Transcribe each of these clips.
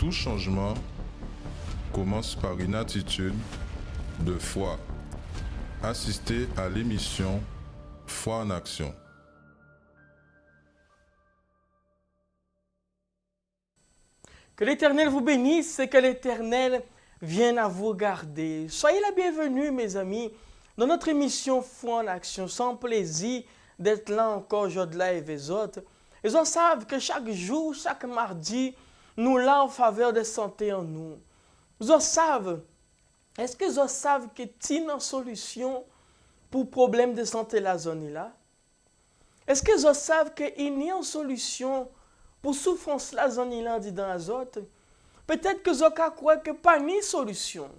tout changement commence par une attitude de foi. Assistez à l'émission Foi en action. Que l'Éternel vous bénisse et que l'Éternel vienne à vous garder. Soyez la bienvenue, mes amis, dans notre émission Foi en action. Sans plaisir d'être là encore aujourd'hui et les autres. Ils en savent que chaque jour, chaque mardi, nous là en faveur de santé en nous. Ils en savent. Est-ce qu'ils en savent que tu as une solution pour problème de santé la zone là? Est-ce qu'ils en savent qu'il y a une solution pour souffrance la zone là dit dans l'azote? Peut-être que Zoka croit que pas ni solution.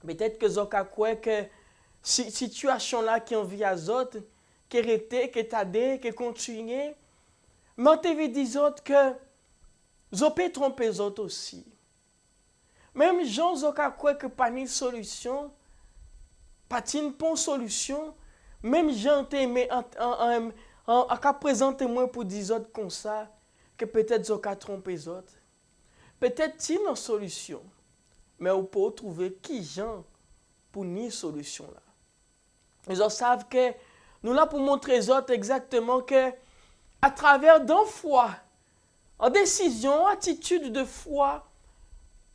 Peut-être que Zoka croit que situation là qui en vie azote, qui arrêté, qui tadé, qui continue. Mais on te veut dire que Zopé trompe les autres aussi. Même Jean Zoka croit que pas ni solution, pas une bonne solution. Même Jean t'aimé en présenter moi pour dire autres comme ça que peut-être Zoka trompe les autres. Peut-être une solution, mais on peut trouver qui Jean pour ni solution là. Ils savent que nous là pour montrer aux autres exactement que à travers d'un foi, en décision, attitude de foi,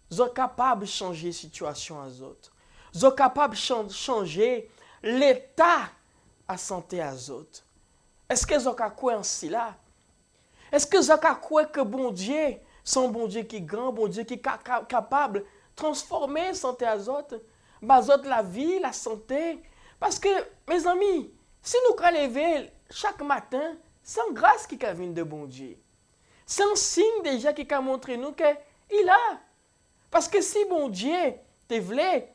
ils sont capables de changer la situation aux autres. Ils sont capables de changer l'état à santé aux autres. Est-ce que ils ont quoi en cela? Est-ce que ils ont quoi que bon Dieu, son bon Dieu qui est grand, bon Dieu qui est capable de transformer la santé aux autres, la vie, la santé? Parce que, mes amis, si nous nous levons chaque matin, c'est une grâce qui vient de bon Dieu. C'est un signe déjà qui a montré nous qu'il a. Parce que si bon Dieu te voulait,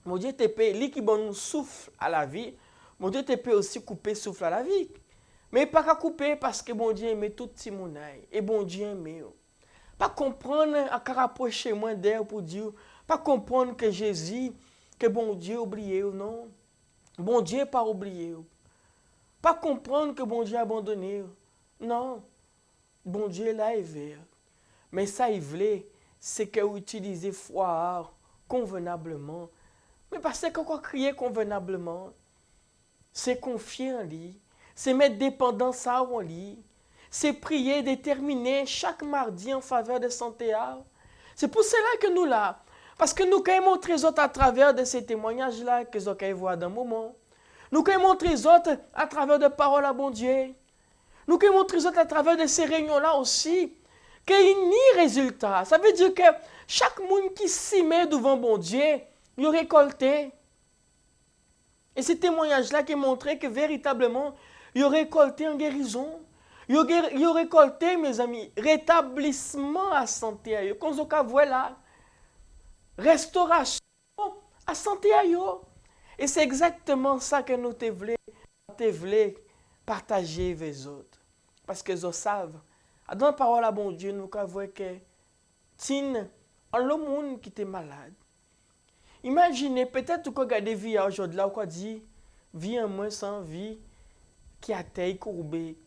bon Dieu te peut, lui qui nous souffle à la vie, bon Dieu te peut aussi couper souffle à la vie. Mais pas qu'à couper parce que bon Dieu aime tout petit monde et bon Dieu aime. Pas comprendre à rapprocher moins d'air pour dire, pas comprendre que Jésus, que bon Dieu oublié ou non. Bon Dieu pas oublié. Pas comprendre que bon Dieu a abandonné. Non. Bon Dieu là est vert. Mais ça il voulait, c'est que utiliser foi convenablement. Mais parce que quoi crier convenablement, c'est confier en lui, c'est mettre dépendance en lui, c'est prier, déterminer chaque mardi en faveur de santé. C'est pour cela que nous là, parce que nous quand montrer les autres à travers de ces témoignages là que nous allons voir dans un moment. Nous quand montrer les autres à travers de paroles à bon Dieu. Nous quand montrer les autres à travers de ces réunions là aussi. Qu'il n'y ait résultat. Ça veut dire que chaque monde qui s'y met devant bon Dieu, il a récolté. Et ce témoignage-là qui montrait que véritablement, il a récolté en guérison. Il a récolté, mes amis, rétablissement à santé. Comme vous voyez là, restauration à santé. Et c'est exactement ça que nous te voulons partager avec les autres. Parce que ils savent. Dans la parole à bon Dieu, nous voyons que Tine, en le monde qui était malade. Imaginez, peut-être que vous regardez vie aujourd'hui, là, vous dit, vie en moins sans vie, qui a taille courbée.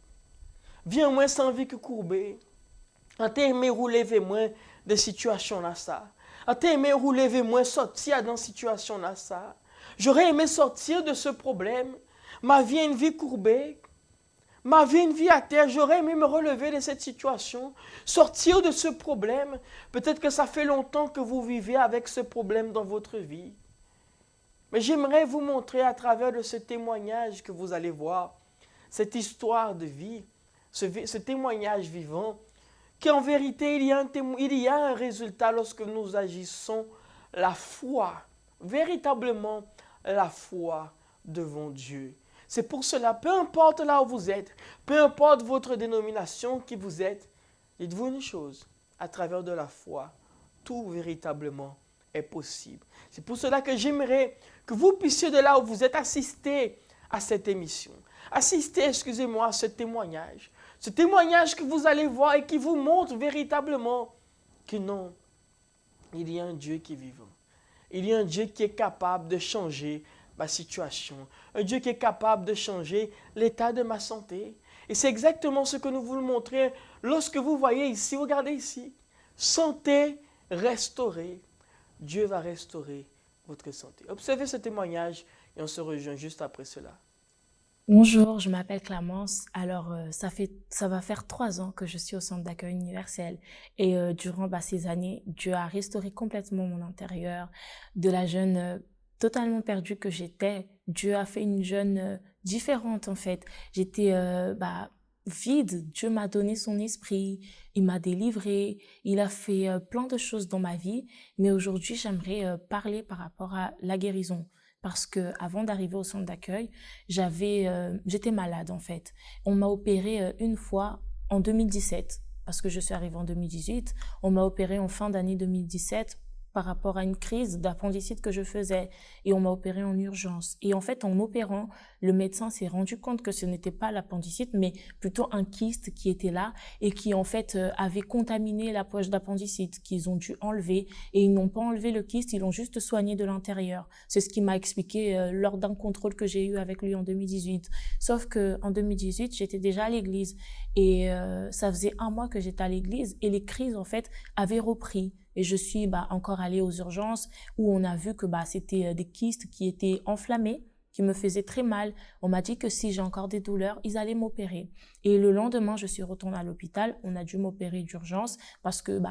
Vie en moins sans vie qui courbée. En t'aimé rouler moins de situation là ça. En t'aimé rouler moins sortir dans situation là ça. J'aurais aimé sortir de ce problème. Ma vie est une vie courbée. Ma vie est une vie à terre. J'aurais aimé me relever de cette situation. Sortir de ce problème. Peut-être que ça fait longtemps que vous vivez avec ce problème dans votre vie. Mais j'aimerais vous montrer à travers de ce témoignage que vous allez voir, cette histoire de vie, ce témoignage vivant, qu'en vérité, il y a un résultat lorsque nous agissons la foi, véritablement la foi devant Dieu. C'est pour cela, peu importe là où vous êtes, peu importe votre dénomination qui vous êtes, dites-vous une chose, à travers de la foi, tout véritablement est possible. C'est pour cela que j'aimerais que vous puissiez de là où vous êtes assister à cette émission, assister, excusez-moi, à ce témoignage que vous allez voir et qui vous montre véritablement que non, il y a un Dieu qui est vivant. Il y a un Dieu qui est capable de changer ma situation. Un Dieu qui est capable de changer l'état de ma santé. Et c'est exactement ce que nous voulons montrer lorsque vous voyez ici, regardez ici. santé restaurée. Dieu va restaurer votre santé. Observez ce témoignage et on se rejoint juste après cela. Bonjour, je m'appelle Clémence. Alors, ça va faire 3 ans que je suis au centre d'accueil universel. Et durant ces années, Dieu a restauré complètement mon intérieur. De la jeune totalement perdue que j'étais, Dieu a fait une jeune différente en fait. J'étais vide. Dieu m'a donné son esprit, il m'a délivré, il a fait plein de choses dans ma vie. Mais aujourd'hui, j'aimerais parler par rapport à la guérison. Parce que avant d'arriver au centre d'accueil, j'étais malade en fait. On m'a opéré une fois en 2017, parce que je suis arrivée en 2018. On m'a opéré en fin d'année 2017 par rapport à une crise d'appendicite que je faisais. Et on m'a opéré en urgence. Et en fait, en m'opérant, le médecin s'est rendu compte que ce n'était pas l'appendicite, mais plutôt un kyste qui était là et qui en fait avait contaminé la poche d'appendicite qu'ils ont dû enlever. Et ils n'ont pas enlevé le kyste, ils l'ont juste soigné de l'intérieur. C'est ce qu'il m'a expliqué lors d'un contrôle que j'ai eu avec lui en 2018. Sauf qu'en 2018, j'étais déjà à l'église. Et ça faisait 1 mois que j'étais à l'église et les crises en fait avaient repris. Et je suis encore allée aux urgences où on a vu que c'était des kystes qui étaient enflammés, qui me faisaient très mal. On m'a dit que si j'ai encore des douleurs, ils allaient m'opérer. Et le lendemain, je suis retournée à l'hôpital. On a dû m'opérer d'urgence parce que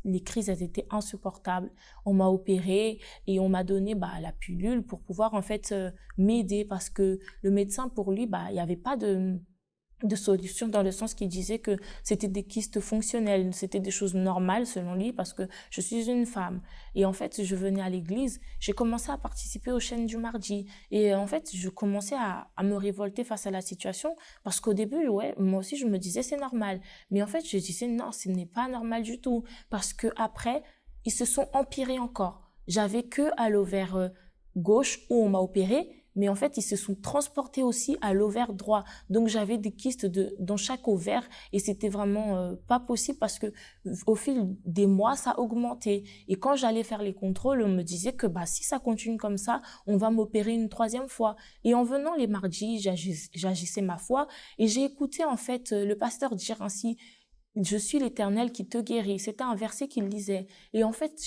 les crises elles étaient insupportables. On m'a opérée et on m'a donné la pilule pour pouvoir en fait m'aider parce que le médecin, pour lui, il n'y avait pas de solution dans le sens qu'il disait que c'était des kystes fonctionnels, c'était des choses normales selon lui parce que je suis une femme. Et en fait, je venais à l'église, j'ai commencé à participer aux chaînes du mardi et en fait, je commençais à me révolter face à la situation parce qu'au début, moi aussi, je me disais c'est normal. Mais en fait, je disais non, ce n'est pas normal du tout parce que après, ils se sont empirés encore. J'avais que à l'ovaire gauche où on m'a opéré. Mais en fait, ils se sont transportés aussi à l'ovaire droit. Donc, j'avais des kystes dans chaque ovaire et c'était vraiment pas possible parce que au fil des mois, ça augmentait. Et quand j'allais faire les contrôles, on me disait que si ça continue comme ça, on va m'opérer une 3e fois. Et en venant les mardis, j'agissais ma foi et j'ai écouté en fait le pasteur dire ainsi: je suis l'Éternel qui te guérit. C'était un verset qu'il lisait. Et en fait,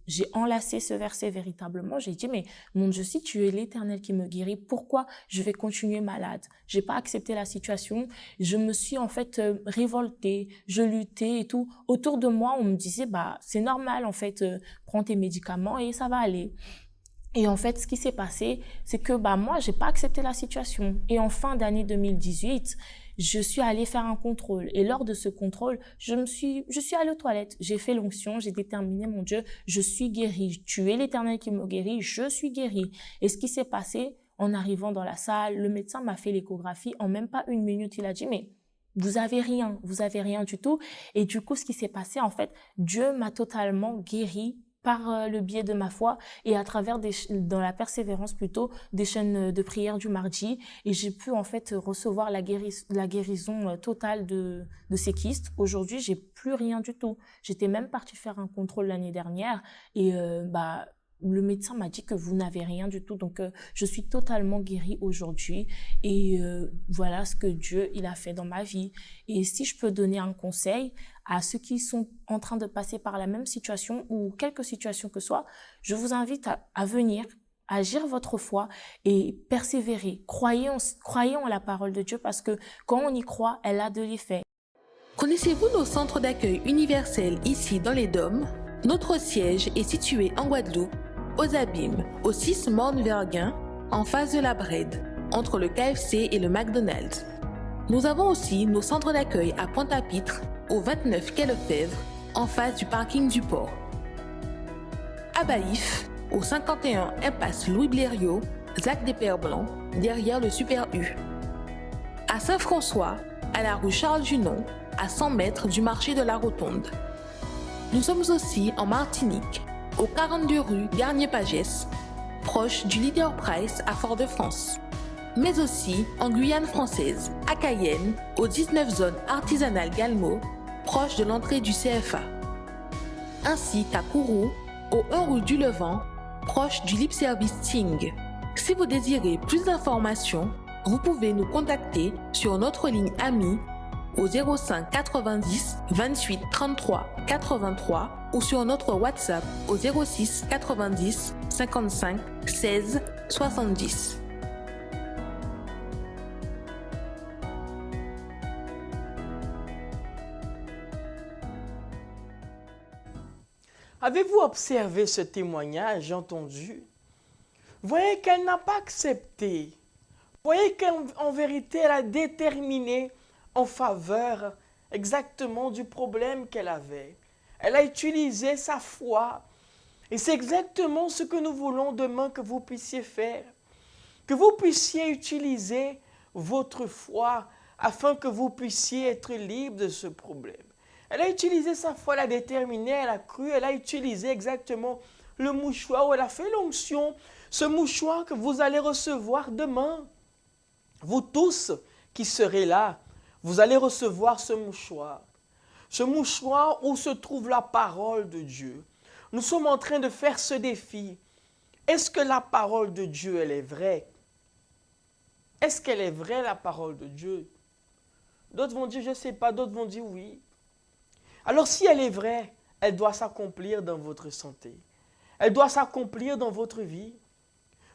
j'ai enlacé ce verset véritablement. J'ai dit, mais mon Dieu, si tu es l'Éternel qui me guérit, pourquoi je vais continuer malade? J'ai pas accepté la situation. Je me suis en fait révoltée. Je luttais et tout. Autour de moi, on me disait, c'est normal en fait, prends tes médicaments et ça va aller. Et en fait, ce qui s'est passé, c'est que moi, j'ai pas accepté la situation. Et en fin d'année 2018, je suis allée faire un contrôle. Et lors de ce contrôle, je suis allée aux toilettes. J'ai fait l'onction, j'ai déterminé, mon Dieu, je suis guérie. Tu es l'Éternel qui me guérit, je suis guérie. Et ce qui s'est passé, en arrivant dans la salle, le médecin m'a fait l'échographie. En même pas 1 minute, il a dit, mais vous avez rien du tout. Et du coup, ce qui s'est passé, en fait, Dieu m'a totalement guérie par le biais de ma foi et à travers dans la persévérance plutôt des chaînes de prière du mardi, et j'ai pu en fait recevoir la guérison totale de ces kystes. Aujourd'hui, j'ai plus rien du tout. J'étais même partie faire un contrôle l'année dernière et le médecin m'a dit que vous n'avez rien du tout. Donc, je suis totalement guérie aujourd'hui. Et voilà ce que Dieu il a fait dans ma vie. Et si je peux donner un conseil à ceux qui sont en train de passer par la même situation ou quelque situation que ce soit, je vous invite à venir, agir votre foi et persévérer. Croyez en la parole de Dieu parce que quand on y croit, elle a de l'effet. Connaissez-vous nos centres d'accueil universels ici dans les Dômes? Notre siège est situé en Guadeloupe, aux Abîmes, au 6 Morne-Verguin, en face de la Brède, entre le KFC et le McDonald's. Nous avons aussi nos centres d'accueil à Pointe-à-Pitre, au 29 quai Lefebvre, en face du parking du port. À Baïf, au 51 impasse Louis Blériot, Zac des Pères Blancs, derrière le Super U. À Saint-François, à la rue Charles Junon, à 100 mètres du marché de la Rotonde. Nous sommes aussi en Martinique, au 42 rue Garnier-Pagès, proche du Leader Price à Fort-de-France. Mais aussi en Guyane française, à Cayenne, au 19 zone artisanale Galmo, proche de l'entrée du CFA. Ainsi qu'à Kourou, au 1 rue du Levant, proche du Lip Service Ting. Si vous désirez plus d'informations, vous pouvez nous contacter sur notre ligne amie au 05 90 28 33 83 ou sur notre WhatsApp au 06 90 55 16 70. Avez-vous observé ce témoignage entendu? Voyez qu'elle n'a pas accepté. Voyez qu'en vérité, elle a déterminé en faveur exactement du problème qu'elle avait. Elle a utilisé sa foi. Et c'est exactement ce que nous voulons demain que vous puissiez faire. Que vous puissiez utiliser votre foi afin que vous puissiez être libre de ce problème. Elle a utilisé sa foi, elle a déterminé, elle a cru, elle a utilisé exactement le mouchoir où elle a fait l'onction. Ce mouchoir que vous allez recevoir demain. Vous tous qui serez là, vous allez recevoir ce mouchoir. Ce mouchoir où se trouve la parole de Dieu. Nous sommes en train de faire ce défi. Est-ce que la parole de Dieu, elle est vraie? Est-ce qu'elle est vraie, la parole de Dieu? D'autres vont dire, je ne sais pas, d'autres vont dire oui. Alors si elle est vraie, elle doit s'accomplir dans votre santé. Elle doit s'accomplir dans votre vie.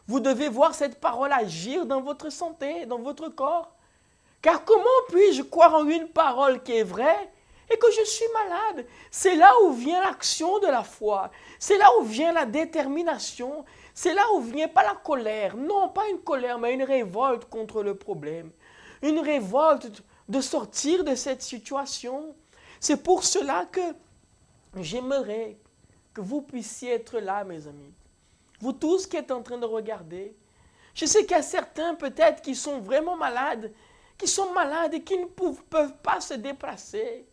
Vous devez voir cette parole agir dans votre santé, dans votre corps. Car comment puis-je croire en une parole qui est vraie et que je suis malade? C'est là où vient l'action de la foi. C'est là où vient la détermination. C'est là où vient pas la colère. Non, pas une colère, mais une révolte contre le problème. Une révolte de sortir de cette situation. C'est pour cela que j'aimerais que vous puissiez être là, mes amis. Vous tous qui êtes en train de regarder. Je sais qu'il y a certains peut-être qui sont vraiment malades, et qui ne peuvent pas se déplacer.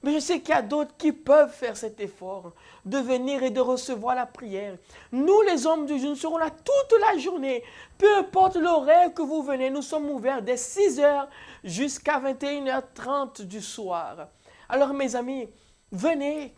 Mais je sais qu'il y a d'autres qui peuvent faire cet effort de venir et de recevoir la prière. Nous, les hommes de Dieu, nous serons là toute la journée. Peu importe l'horaire que vous venez, nous sommes ouverts dès 6h jusqu'à 21h30 du soir. Alors, mes amis, venez.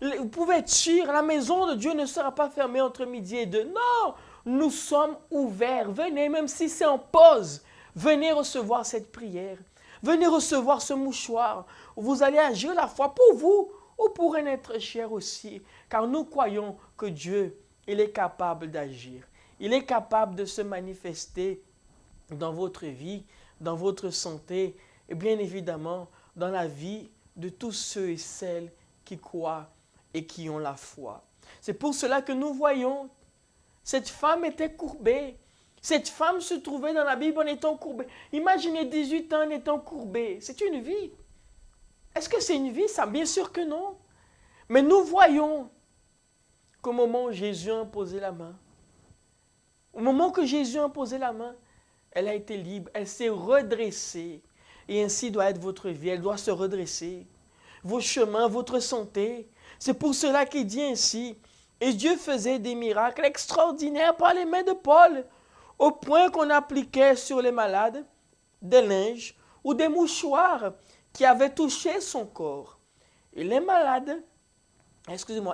Vous pouvez être sûr, la maison de Dieu ne sera pas fermée entre midi et 2. Non, nous sommes ouverts. Venez, même si c'est en pause. Venez recevoir cette prière. Venez recevoir ce mouchoir. Vous allez agir la foi pour vous ou pour un être cher aussi. Car nous croyons que Dieu, il est capable d'agir. Il est capable de se manifester dans votre vie, dans votre santé et bien évidemment dans la vie de tous ceux et celles qui croient et qui ont la foi. C'est pour cela que nous voyons, cette femme était courbée. Cette femme se trouvait dans la Bible en étant courbée. Imaginez 18 ans en étant courbée. C'est une vie. Est-ce que c'est une vie, ça? Bien sûr que non. Mais nous voyons qu'au moment où Jésus a imposé la main, au moment que Jésus a imposé la main, elle a été libre, elle s'est redressée. Et ainsi doit être votre vie, elle doit se redresser. Vos chemins, votre santé. C'est pour cela qu'il dit ainsi. Et Dieu faisait des miracles extraordinaires par les mains de Paul, au point qu'on appliquait sur les malades des linges ou des mouchoirs qui avaient touché son corps. Et les malades,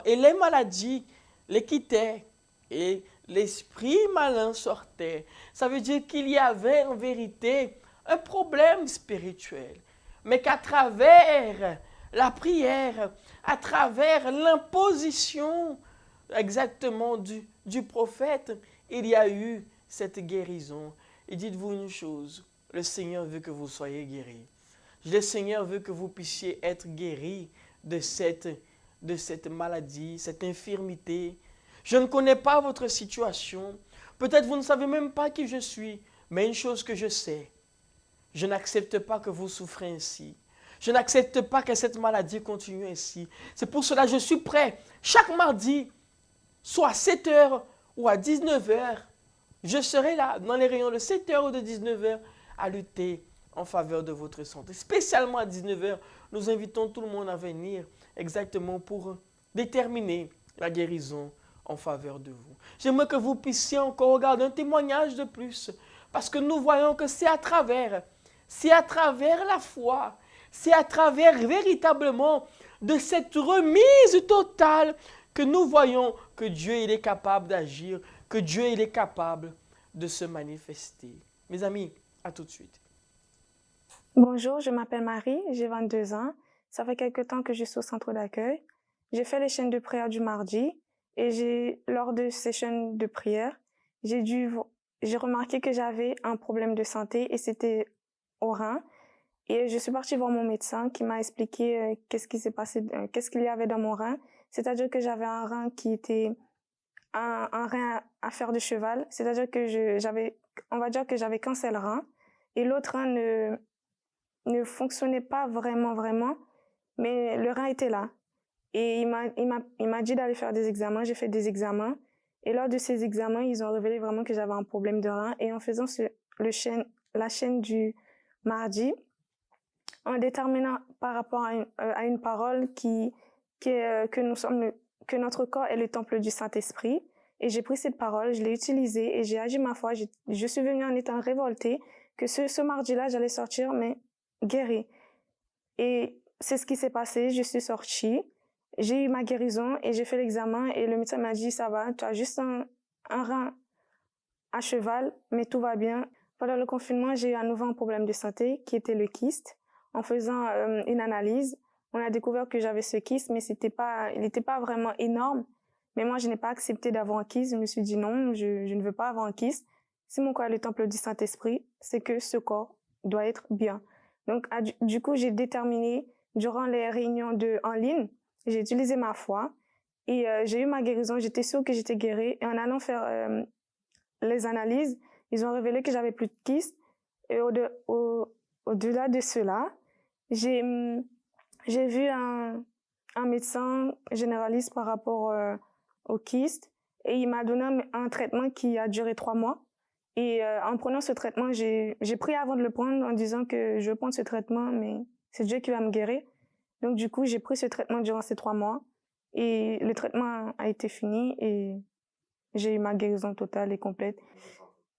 et les maladies les quittaient et l'esprit malin sortait. Ça veut dire qu'il y avait en vérité un problème spirituel, mais qu'à travers la prière, à travers l'imposition exactement du prophète, il y a eu cette guérison. Et dites-vous une chose, le Seigneur veut que vous soyez guéris. Le Seigneur veut que vous puissiez être guéris de cette maladie, cette infirmité. Je ne connais pas votre situation. Peut-être vous ne savez même pas qui je suis. Mais une chose que je sais, je n'accepte pas que vous souffrez ainsi. Je n'accepte pas que cette maladie continue ainsi. C'est pour cela que je suis prêt, chaque mardi, soit à 7h ou à 19h, je serai là, dans les rayons de 7h ou de 19h, à lutter en faveur de votre santé. Spécialement à 19h, nous invitons tout le monde à venir exactement pour déterminer la guérison en faveur de vous. J'aimerais que vous puissiez encore regarder un témoignage de plus, parce que nous voyons que c'est à travers la foi, c'est à travers véritablement de cette remise totale que nous voyons que Dieu il est capable d'agir, que Dieu il est capable de se manifester. Mes amis, à tout de suite. Bonjour, je m'appelle Marie, j'ai 22 ans. Ça fait quelque temps que je suis au centre d'accueil. J'ai fait les chaînes de prière du mardi et lors de ces chaînes de prière, j'ai remarqué que j'avais un problème de santé et c'était au rein. Et je suis partie voir mon médecin qui m'a expliqué qu'est-ce qui s'est passé, qu'est-ce qu'il y avait dans mon rein. C'est-à-dire que j'avais un rein qui était un rein à fer de cheval. C'est-à-dire que on va dire que j'avais qu'un seul rein et l'autre rein ne fonctionnait pas vraiment, mais le rein était là. Et il m'a dit d'aller faire des examens. J'ai fait des examens. Et lors de ces examens, ils ont révélé vraiment que j'avais un problème de rein. Et en faisant la chaîne du mardi, en déterminant par rapport à une parole que notre corps est le temple du Saint-Esprit. Et j'ai pris cette parole, je l'ai utilisée et j'ai agi ma foi. Je suis venue en étant révoltée que ce mardi-là, j'allais sortir, mais guérie. Et c'est ce qui s'est passé. Je suis sortie, j'ai eu ma guérison et j'ai fait l'examen et le médecin m'a dit, ça va, tu as juste un rein à cheval, mais tout va bien. Pendant le confinement, j'ai eu à nouveau un problème de santé qui était le kyste. En faisant une analyse, on a découvert que j'avais ce kyste, mais il n'était pas vraiment énorme. Mais moi, je n'ai pas accepté d'avoir un kyste. Je me suis dit non, je ne veux pas avoir un kyste. Si mon corps est le temple du Saint-Esprit, c'est que ce corps doit être bien. Donc, du coup, j'ai déterminé, durant les réunions en ligne, j'ai utilisé ma foi et j'ai eu ma guérison. J'étais sûre que j'étais guérie. Et en allant faire les analyses, ils ont révélé que j'avais plus de kyste. Et au-delà de cela, j'ai vu un médecin généraliste par rapport au kyste et il m'a donné un traitement qui a duré 3 mois. Et en prenant ce traitement, j'ai prié avant de le prendre en disant que je veux prendre ce traitement, mais c'est Dieu qui va me guérir. Donc du coup, j'ai pris ce traitement durant ces 3 mois et le traitement a été fini et j'ai eu ma guérison totale et complète.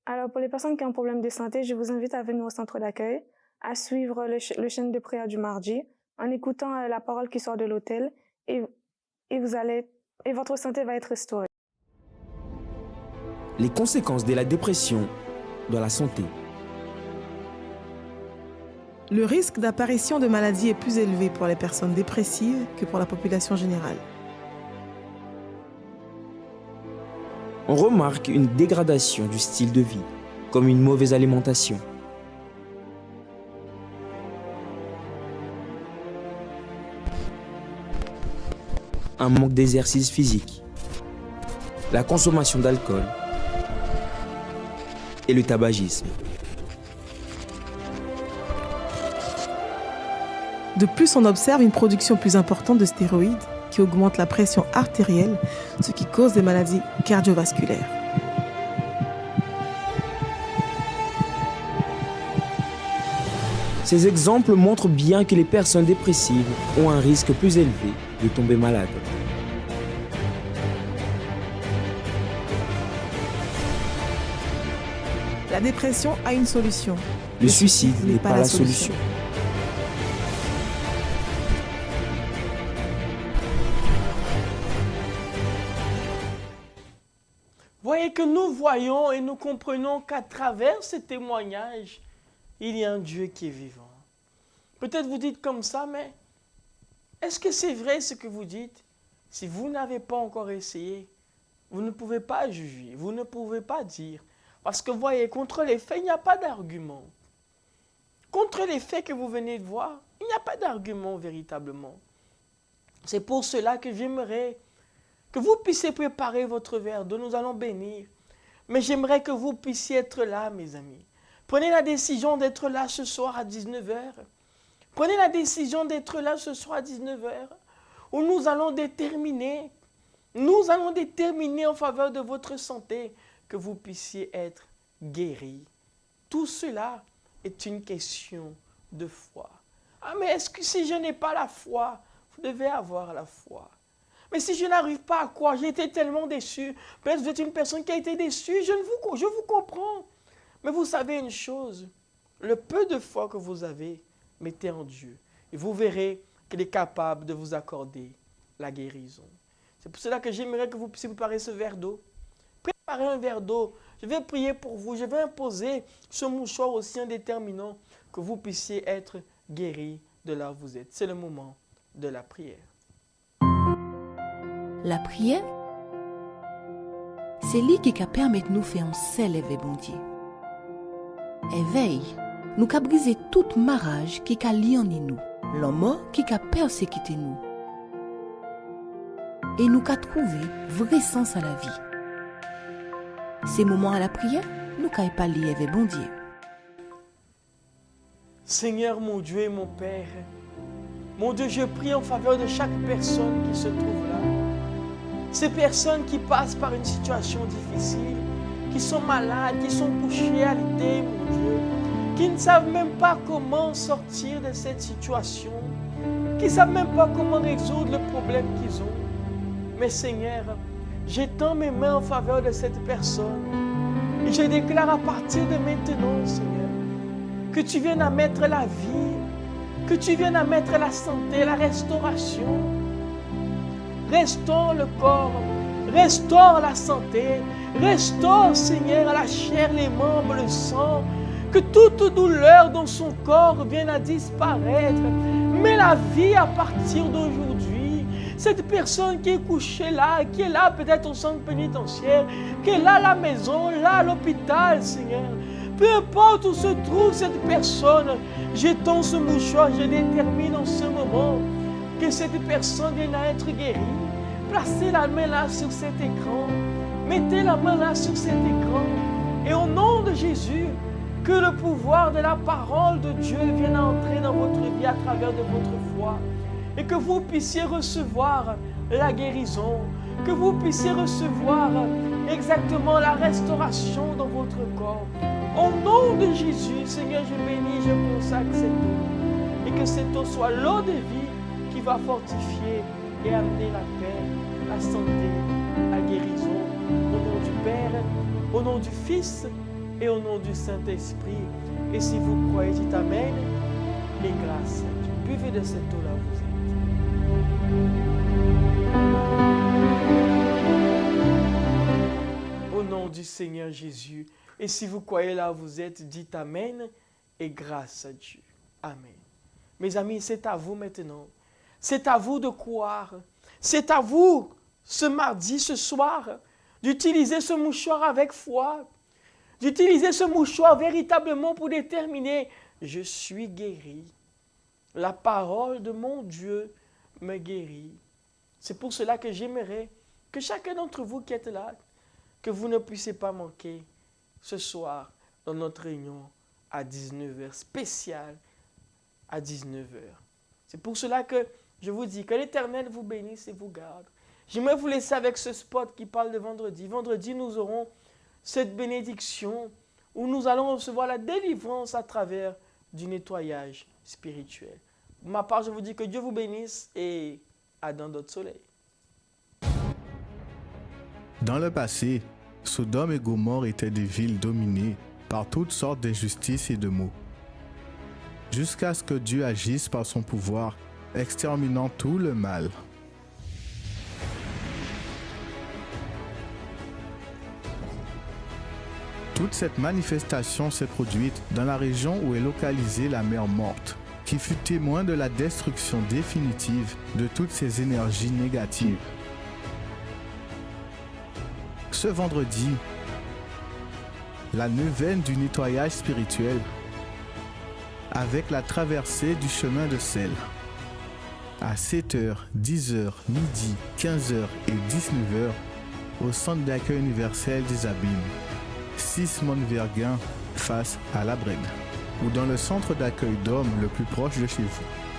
Alors pour les personnes qui ont un problème de santé, je vous invite à venir au centre d'accueil, à suivre le chaîne de prière du mardi, en écoutant la parole qui sort de l'autel et votre santé va être restaurée. Les conséquences de la dépression dans la santé. Le risque d'apparition de maladies est plus élevé pour les personnes dépressives que pour la population générale. On remarque une dégradation du style de vie, comme une mauvaise alimentation. Un manque d'exercice physique, la consommation d'alcool et le tabagisme. De plus, on observe une production plus importante de stéroïdes qui augmente la pression artérielle, ce qui cause des maladies cardiovasculaires. Ces exemples montrent bien que les personnes dépressives ont un risque plus élevé de tomber malades. La dépression a une solution. Le suicide n'est pas la solution. Voyez que nous voyons et nous comprenons qu'à travers ces témoignages, il y a un Dieu qui est vivant. Peut-être vous dites comme ça, mais est-ce que c'est vrai ce que vous dites? Si vous n'avez pas encore essayé, vous ne pouvez pas juger, vous ne pouvez pas dire. Parce que voyez, contre les faits, il n'y a pas d'argument. Contre les faits que vous venez de voir, il n'y a pas d'argument véritablement. C'est pour cela que j'aimerais que vous puissiez préparer votre verre d'eau, nous allons bénir. Mais j'aimerais que vous puissiez être là, mes amis. Prenez la décision d'être là ce soir à 19h. Prenez la décision d'être là ce soir à 19h, où nous allons déterminer en faveur de votre santé, que vous puissiez être guéri. Tout cela est une question de foi. Ah, mais est-ce que si je n'ai pas la foi, vous devez avoir la foi. Mais si je n'arrive pas à croire, j'ai été tellement déçu. Peut-être que vous êtes une personne qui a été déçue, je vous comprends. Mais vous savez une chose, le peu de foi que vous avez, mettez en Dieu. Et vous verrez qu'il est capable de vous accorder la guérison. C'est pour cela que j'aimerais que vous puissiez préparer ce verre d'eau. préparez un verre d'eau. Je vais prier pour vous. Je vais imposer ce mouchoir aussi en déterminant que vous puissiez être guéris de là où vous êtes. C'est le moment de la prière. La prière, c'est lui qui permet de nous faire un seul éveil, bon Dieu. Éveil, nous qu'a brisé toute marage qui a lié en nous, l'homme qui a persécuté nous. Et nous qu'a trouvé vrai sens à la vie. Ces moments à la prière, nous qu'a pas lié avec bon Dieu. Seigneur mon Dieu et mon Père, mon Dieu, je prie en faveur de chaque personne qui se trouve là. Ces personnes qui passent par une situation difficile, qui sont malades, qui sont couchées à l'idée, mon Dieu, qui ne savent même pas comment sortir de cette situation, qui ne savent même pas comment résoudre le problème qu'ils ont. Mais Seigneur, j'étends mes mains en faveur de cette personne et je déclare à partir de maintenant, Seigneur, que tu viennes à mettre la vie, que tu viennes à mettre la santé, la restauration. Restaure le corps, restaure la santé, restaure, Seigneur, la chair, les membres, le sang, que toute douleur dans son corps vienne à disparaître. Mets la vie à partir d'aujourd'hui. Cette personne qui est couchée là, qui est là peut-être au centre pénitentiaire, qui est là à la maison, là à l'hôpital, Seigneur. Peu importe où se trouve cette personne, j'étends ce mouchoir, je détermine en ce moment que cette personne vienne à être guérie. Placez la main là sur cet écran. Mettez la main là sur cet écran. Et au nom de Jésus, que le pouvoir de la parole de Dieu vienne à entrer dans votre vie à travers de votre foi. Et que vous puissiez recevoir la guérison. Que vous puissiez recevoir exactement la restauration dans votre corps. Au nom de Jésus, Seigneur, je bénis, je consacre cette eau. Et que cette eau soit l'eau de vie qui va fortifier et amener la paix, la santé, la guérison. Au nom du Père, au nom du Fils et au nom du Saint-Esprit. Et si vous croyez, dites Amen et grâce à Dieu. Buvez de cette eau-là, vous êtes. Au nom du Seigneur Jésus. Et si vous croyez là où vous êtes, dites Amen et grâce à Dieu. Amen. Mes amis, c'est à vous maintenant. C'est à vous de croire. C'est à vous, ce mardi, ce soir, d'utiliser ce mouchoir avec foi. D'utiliser ce mouchoir véritablement pour déterminer, je suis guéri. La parole de mon Dieu me guérit. C'est pour cela que j'aimerais que chacun d'entre vous qui êtes là, que vous ne puissiez pas manquer ce soir dans notre réunion à 19h, spéciale à 19h. C'est pour cela que je vous dis que l'Éternel vous bénisse et vous garde. J'aimerais vous laisser avec ce spot qui parle de vendredi. Vendredi, nous aurons cette bénédiction où nous allons recevoir la délivrance à travers du nettoyage spirituel. Pour ma part, je vous dis que Dieu vous bénisse et à dans d'autres soleils. Dans le passé, Sodome et Gomorrhe étaient des villes dominées par toutes sortes d'injustices et de maux, jusqu'à ce que Dieu agisse par son pouvoir, exterminant tout le mal. Toute cette manifestation s'est produite dans la région où est localisée la mer Morte, qui fut témoin de la destruction définitive de toutes ces énergies négatives. Ce vendredi, la neuvaine du nettoyage spirituel avec la traversée du chemin de sel. À 7h, 10h, midi, 15h et 19h au centre d'accueil universel des Abîmes, 6 Monverguin face à la Brède, ou dans le centre d'accueil d'hommes le plus proche de chez vous.